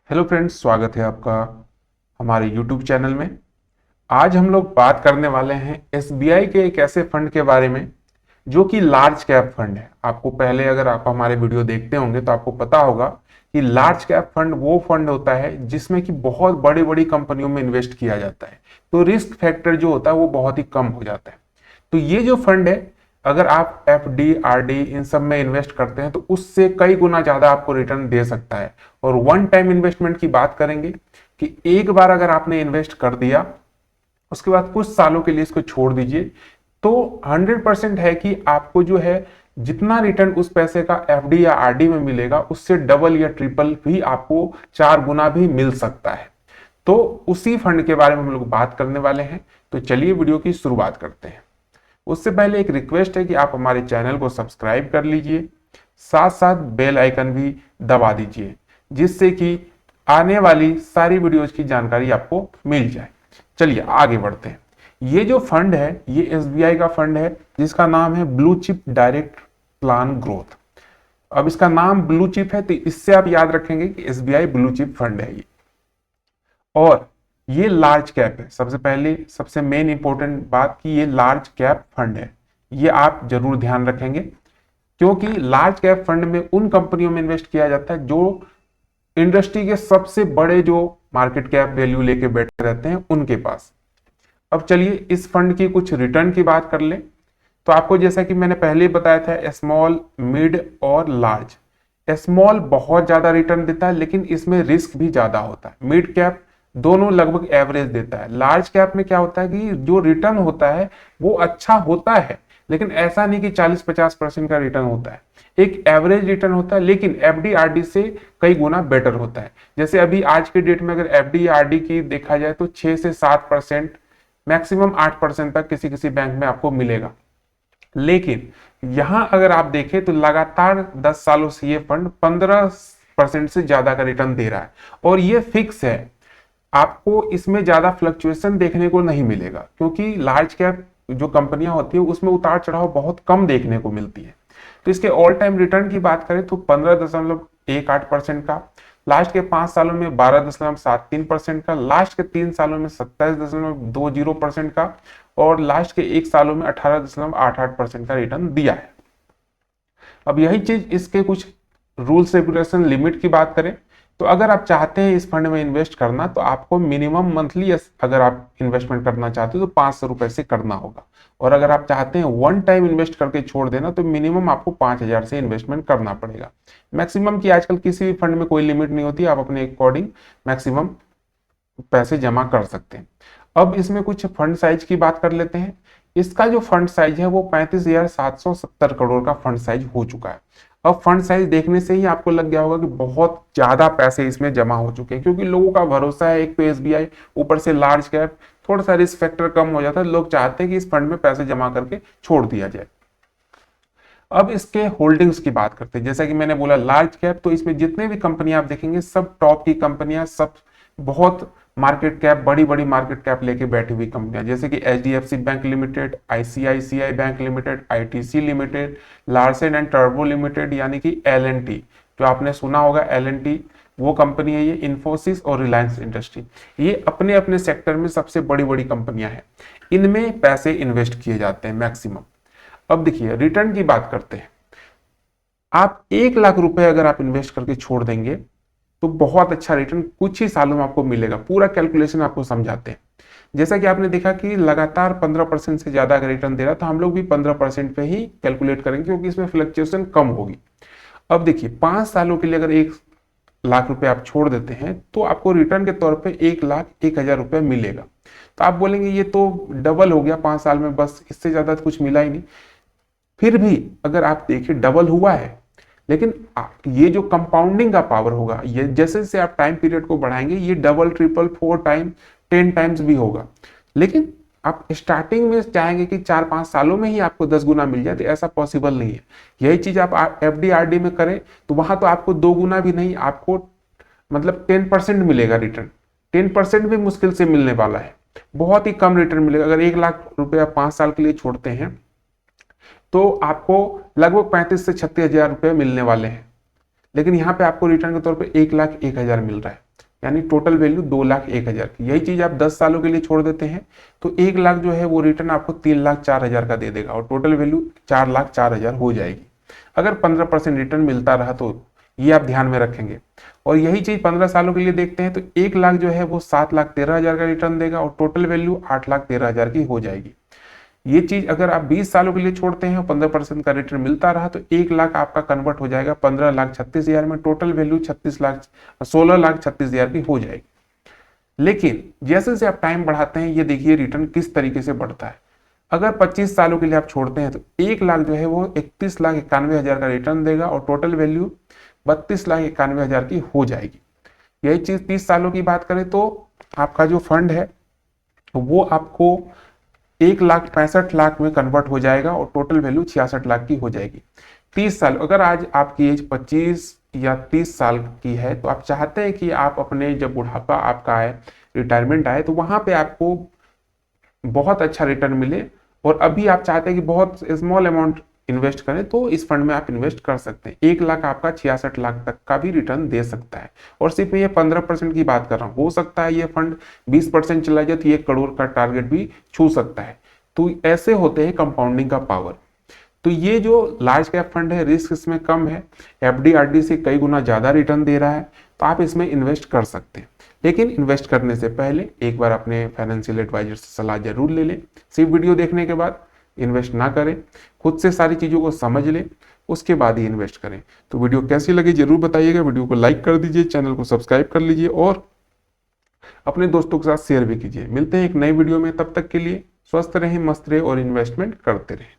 Hello friends, स्वागत है आपका हमारे यूट्यूब चैनल में। आज हम लोग बात करने वाले हैं एसबीआई के एक ऐसे फंड के बारे में जो कि लार्ज कैप फंड है। आपको पहले अगर आप हमारे वीडियो देखते होंगे तो आपको पता होगा कि लार्ज कैप फंड वो फंड होता है जिसमें कि बहुत बड़ी बड़ी कंपनियों में इन्वेस्ट किया जाता है, तो रिस्क फैक्टर जो होता है वो बहुत ही कम हो जाता है। तो ये जो फंड है, अगर आप एफडी आरडी इन सब में इन्वेस्ट करते हैं तो उससे कई गुना ज्यादा आपको रिटर्न दे सकता है। और वन टाइम इन्वेस्टमेंट की बात करेंगे कि एक बार अगर आपने इन्वेस्ट कर दिया, उसके बाद कुछ सालों के लिए इसको छोड़ दीजिए, तो 100% है कि आपको जो है जितना रिटर्न उस पैसे का एफडी या आरडी में मिलेगा उससे डबल या ट्रिपल भी, आपको 4 गुना भी मिल सकता है। तो उसी फंड के बारे में हम लोग बात करने वाले हैं। तो चलिए वीडियो की शुरुआत करते हैं। उससे पहले एक रिक्वेस्ट है कि आप हमारे चैनल को सब्सक्राइब कर लीजिए, साथ साथ बेल आइकन भी दबा दीजिए, जिससे कि आने वाली सारी वीडियोज की जानकारी आपको मिल जाए। चलिए आगे बढ़ते हैं। ये जो फंड है ये एसबीआई का फंड है जिसका नाम है blue chip direct plan growth. अब इसका नाम ब्लू चिप है तो इससे आप याद रखेंगे कि एसबीआई ब्लू चिप फंड है ये। और ये लार्ज कैप है। सबसे पहले सबसे मेन इंपॉर्टेंट बात कि ये लार्ज कैप फंड है, ये आप जरूर ध्यान रखेंगे, क्योंकि लार्ज कैप फंड में उन कंपनियों में इन्वेस्ट किया जाता है जो इंडस्ट्री के सबसे बड़े, जो मार्केट कैप वैल्यू लेके बैठे रहते हैं उनके पास। अब चलिए इस फंड की कुछ रिटर्न की बात कर लें। तो आपको जैसा कि मैंने पहले ही बताया था, स्मॉल, मिड और लार्ज। स्मॉल बहुत ज्यादा रिटर्न देता है लेकिन इसमें रिस्क भी ज्यादा होता है। मिड कैप दोनों लगभग एवरेज देता है। लार्ज कैप में क्या होता है कि जो रिटर्न होता है वो अच्छा होता है, लेकिन ऐसा नहीं कि 40-50% का रिटर्न होता है। एक एवरेज रिटर्न होता है, लेकिन एफडी आरडी से कई गुना बेटर होता है। जैसे अभी आज के डेट में अगर एफडी आरडी की देखा जाए तो 6 से 7%, मैक्सिमम 8% तक किसी किसी बैंक में आपको मिलेगा। लेकिन यहां अगर आप देखें तो लगातार 10 सालों से ये फंड 15% से ज्यादा का रिटर्न दे रहा है, और ये फिक्स है। आपको इसमें ज्यादा फ्लक्चुएशन देखने को नहीं मिलेगा, क्योंकि लार्ज कैप जो कंपनियां होती है उसमें उतार चढ़ाव बहुत कम देखने को मिलती है। तो इसके ऑल टाइम रिटर्न की बात करें तो 15.18% का, लास्ट के 5 सालों में 12.73% का, लास्ट के 3 सालों में 27.20% का, और लास्ट के 1 सालों में 18.88% का रिटर्न दिया है। अब यही चीज इसके कुछ रूल्स रेगुलेशन लिमिट की बात करें तो अगर आप चाहते हैं इस फंड में इन्वेस्ट करना तो आपको मिनिमम मंथली, अगर आप इन्वेस्टमेंट करना चाहते हो तो 500 रुपए से करना होगा। और अगर आप चाहते हैं वन टाइम इन्वेस्ट करके छोड़ देना तो मिनिमम आपको 5,000 से इन्वेस्टमेंट करना पड़ेगा। मैक्सिमम की आजकल किसी भी फंड में कोई लिमिट नहीं होती, आप अपने अकॉर्डिंग मैक्सिमम पैसे जमा कर सकते हैं। अब इसमें कुछ फंड साइज की बात कर लेते हैं। इसका जो फंड साइज है वो 35,770 करोड़ का फंड साइज हो चुका है। अब फंड साइज देखने से ही आपको लग गया होगा कि बहुत ज्यादा पैसे इसमें जमा हो चुके हैं, क्योंकि लोगों का भरोसा है एक तो एसबीआई, ऊपर से लार्ज कैप, थोड़ा सा रिस्क फैक्टर कम हो जाता है। लोग चाहते हैं कि इस फंड में पैसे जमा करके छोड़ दिया जाए। अब इसके होल्डिंग्स की बात करते हैं। जैसा कि मैंने बोला लार्ज कैप, तो इसमें जितने भी कंपनियां आप देखेंगे सब टॉप की कंपनियां, सब बहुत मार्केट कैप, बड़ी बड़ी मार्केट कैप लेके बैठी हुई कंपनियां, जैसे कि HDFC bank limited, ICICI bank limited, ITC limited, Larsen and turbo limited यानी कि एलएनटी, जो आपने सुना होगा एलएनटी, वो कंपनी है ये, इन्फोसिस और रिलायंस इंडस्ट्री। ये अपने अपने सेक्टर में सबसे बड़ी बड़ी कंपनियां हैं, इनमें पैसे इन्वेस्ट किए जाते हैं मैक्सिमम। अब देखिए रिटर्न की बात करते हैं। आप 1 लाख रुपए अगर आप इन्वेस्ट करके छोड़ देंगे तो बहुत अच्छा रिटर्न कुछ ही सालों में आपको मिलेगा। पूरा कैलकुलेशन आपको समझाते हैं। जैसा कि आपने देखा कि लगातार 15% से ज्यादा अगर रिटर्न दे रहा है तो हम लोग भी 15% पे ही कैलकुलेट करेंगे, क्योंकि इसमें फ्लक्चुएशन कम होगी। अब देखिए 5 सालों के लिए अगर 1 लाख रुपए आप छोड़ देते हैं तो आपको रिटर्न के तौर पे 1,01,000 रुपए मिलेगा। तो आप बोलेंगे ये तो डबल हो गया 5 साल में, बस इससे ज्यादा तो कुछ मिला ही नहीं। फिर भी अगर आप देखिए डबल हुआ है, लेकिन ये जो कंपाउंडिंग का पावर होगा, ये जैसे जैसे आप टाइम पीरियड को बढ़ाएंगे ये डबल, ट्रिपल, 4 टाइम, 10 टाइम्स भी होगा। लेकिन आप स्टार्टिंग में चाहेंगे कि 4-5 सालों में ही आपको 10 गुना मिल जाए, तो ऐसा पॉसिबल नहीं है। यही चीज आप एफडी आरडी में करें तो वहां तो आपको 2 गुना भी नहीं, आपको मतलब 10% मिलेगा रिटर्न। 10% भी मुश्किल से मिलने वाला है, बहुत ही कम रिटर्न मिलेगा। अगर 1 लाख रुपया 5 साल के लिए छोड़ते हैं तो आपको लगभग 35 से 36 हजार रुपए मिलने वाले हैं, लेकिन यहाँ पे आपको रिटर्न के तौर पे 1,01,000 मिल रहा है। यानी टोटल वैल्यू 2,01,000 की। यही चीज आप 10 सालों के लिए छोड़ देते हैं तो 1 लाख जो है वो रिटर्न आपको 3,04,000 का दे देगा और टोटल वैल्यू 4,04,000 हो जाएगी। अगर 15% रिटर्न मिलता रहा तो ये आप ध्यान में रखेंगे। और यही चीज 15 सालों के लिए देखते हैं तो 1 लाख जो है वो 7,13,000 का रिटर्न देगा और टोटल वैल्यू 8,13,000 की हो जाएगी। ये चीज अगर आप 20 सालों के लिए छोड़ते हैं और 15% का रिटर्न मिलता रहा तो 1 लाख आपका कन्वर्ट हो जाएगा 15,36,000 में, टोटल वैल्यू 16,36,000 की हो जाएगी। लेकिन जैसे जैसे आप टाइम बढ़ाते हैं ये देखिए रिटर्न किस तरीके से बढ़ता है। अगर 25 सालों के लिए आप छोड़ते हैं तो 1 लाख जो है वो 31,91,000 का रिटर्न देगा और टोटल वैल्यू 32,91,000 की हो जाएगी। यही चीज 30 सालों की बात करें तो आपका जो फंड है वो आपको 1,65,00,000 में कन्वर्ट हो जाएगा और टोटल वैल्यू 66 लाख की हो जाएगी। 30 साल, अगर आज आपकी एज 25 या 30 साल की है तो आप चाहते हैं कि आप अपने जब बुढ़ापा आपका आए, रिटायरमेंट आए, तो वहां पे आपको बहुत अच्छा रिटर्न मिले और अभी आप चाहते हैं कि बहुत स्मॉल अमाउंट इन्वेस्ट करें तो इस फंड में आप इन्वेस्ट कर सकते हैं। 1 लाख आपका 66 लाख तक का भी रिटर्न दे सकता है। और सिर्फ ये 15% की बात कर रहा हूं, हो सकता है ये फंड 20% चला जाए तो 1 करोड़ का टारगेट भी छू सकता है। तो ऐसे होते हैं कंपाउंडिंग का पावर। तो ये जो लार्ज कैप फंड है रिस्क इसमें कम है, एफडी आरडी से कई गुना ज्यादा रिटर्न दे रहा है, तो आप इसमें इन्वेस्ट कर सकते हैं। लेकिन इन्वेस्ट करने से पहले एक बार अपने फाइनेंशियल एडवाइजर से सलाह जरूर ले लें। सिर्फ वीडियो देखने के बाद इन्वेस्ट ना करें, खुद से सारी चीजों को समझ लें, उसके बाद ही इन्वेस्ट करें। तो वीडियो कैसी लगी जरूर बताइएगा, वीडियो को लाइक कर दीजिए, चैनल को सब्सक्राइब कर लीजिए और अपने दोस्तों के साथ शेयर भी कीजिए। मिलते हैं एक नई वीडियो में, तब तक के लिए स्वस्थ रहें, मस्त रहें और इन्वेस्टमेंट करते रहें।